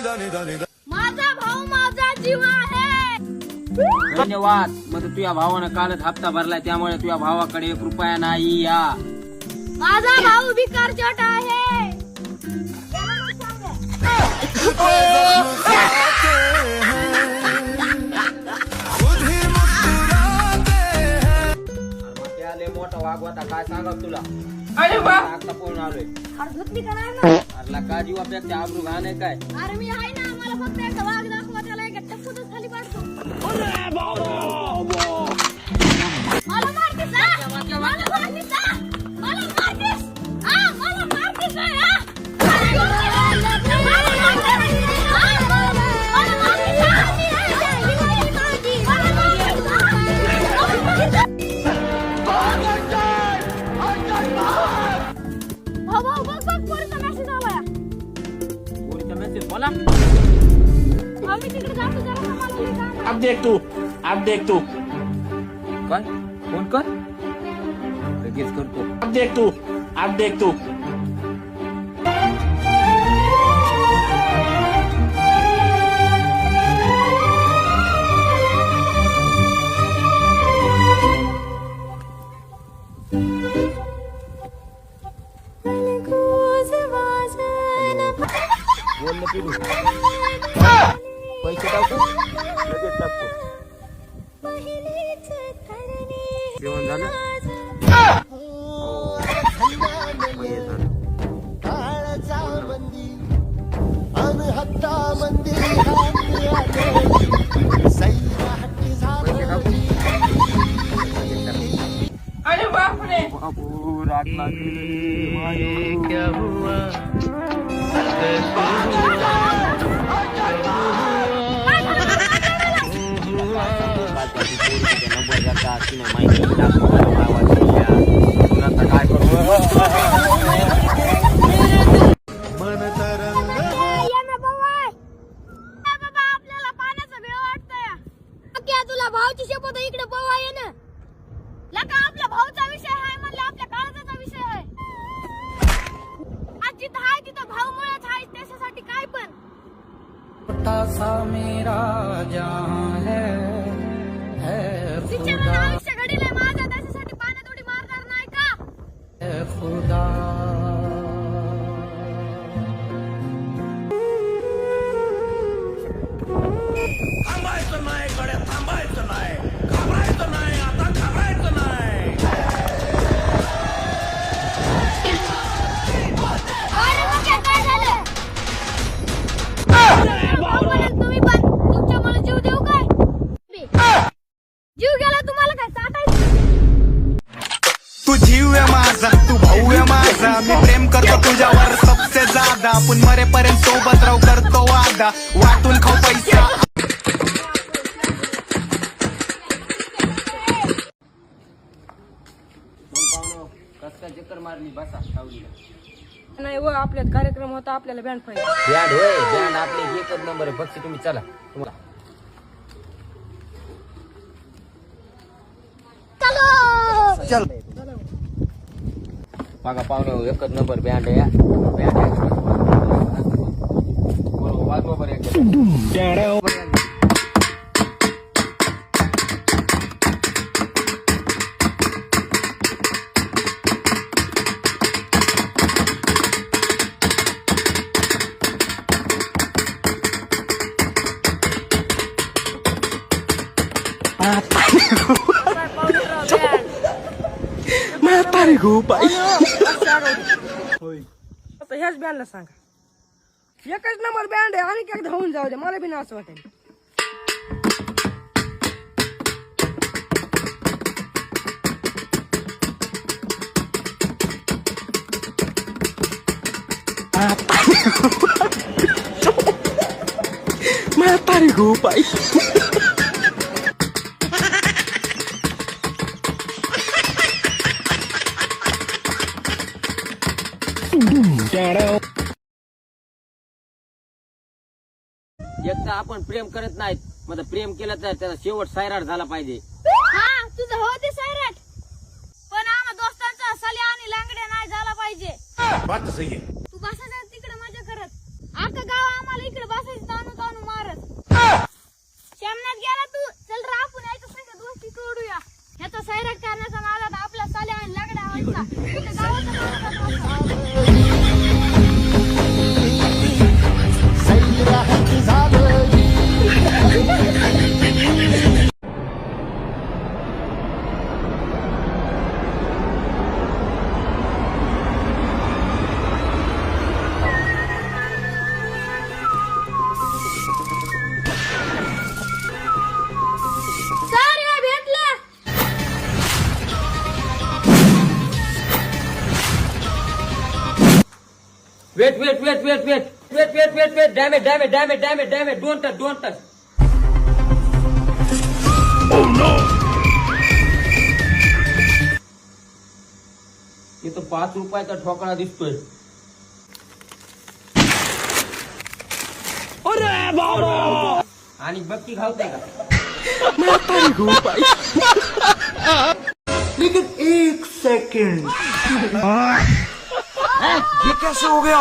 माझा भाऊ माझा जीव आहे. धन्यवाद. मग तुझ्या भावानं कालच हप्ता भरलाय त्यामुळे तुझ्या भावाकडे 1 रुपया नाही. या माझा भाऊ भिकार चोट आहे. त्याले मोठा वाघ होता काय सांगा तुला. अरे वा आता पळून आलोय. अरे धुतली का नाही ना? अरला का जीवापेक्षा आबरू घाण आहे काय. अरे मी आहे ना. मला फक्त एकदा वाघ दाखवा. त्याला एक टप्पूतच खाली पाडतो. मला मारतीस हा? मला मारतीस हा? मला मारतीस हा? मला मारतीस हा? मला मारतीस भाऊ बघ बघ पोरीचा मेसेज आलाय. पोरीचा मेसेज बोला. मी तिकडे जातो जरा मला लई काम आहे. अब देख तू काय फोन कर लगेच करतो. अब देख तू बोल ना पिलू. पैसे टाकतो लगेच टाकतो. जेवण झालं. अरे बापरे बाबू रात लागली. क्या हुआ काय आपल्याला पाण्याचा वेळ वाटतोय. तुला भाऊची शपथ आहे. इकडे पवा ये ना. लका आपल्या भाऊचा विषय आहे म्हणले आपल्या काळजाचा विषय आहे. आज जिथं आहे तिथं भाऊ मुळेच आहे. त्याच्यासाठी काय पण मेरा जहां है बिचाराला आयुष्य घडीलंय माझं. त्याच्यासाठी पाण्यात उडी मारणार नाही का? खुदा थांबायचं नाही कडे थांबायचं नाही. घाबरायचं नाही. आता घाबरायचं नाही. अरे मग काय झालं? भाऊ म्हणाल तुम्ही पण तुमच्यामुळे जीव देऊ काय? जीव गेला तुम्हाला काय चाटायचं? तू जीव आहे माझा, तू भाऊ आहे माझा. मी प्रेम करतो तुझ्यावर सबसे ज्यादा. आपण मरेपर्यंत सोबत राहू करतो वादा. वाटून खाऊ पैसा. कस काय चक्कर मारली बसा सावलीला. नाही व आपल्यात कार्यक्रम होता. आपल्याला बँड पाहिजे. बँड होय. बँड आपले एकच नंबर आहे. पक्षी तुम्ही चला. तुम्हाला चल बघा पाहुणे एकच नंबर बँड आहे. बँड आहे बरोबर. वाजवा बरं एकदा. म्हातारी गो बाई. आता ह्याच बँडला सांगा. एकच नंबर बँड आहे. आणि एकदा होऊन जाऊ दे. मला बी ना असं वाटेल. म्हातारी गो बाई. एकदा आपण प्रेम करत नाहीत. मग प्रेम केलं तर त्याचा शेवट सैराट झाला पाहिजे. हा तुझं हो ते सैराट. पण आम्हा दोस्तांचा सल्या आणि लांगड्या नाही झाला पाहिजे. बात सही है. तू बसायचं तिकडे मजा करत. अख्खं गाव आम्हाला इकडे बसायचं wait wait wait wait wait wait wait wait wait damage damage damage damage damage don't touch इथं 5 रुपयाचा ठोकळा दिसतोय. आणि बक्की घालताय का? लेकिन 1 सेकंड ये कैसे हो गया?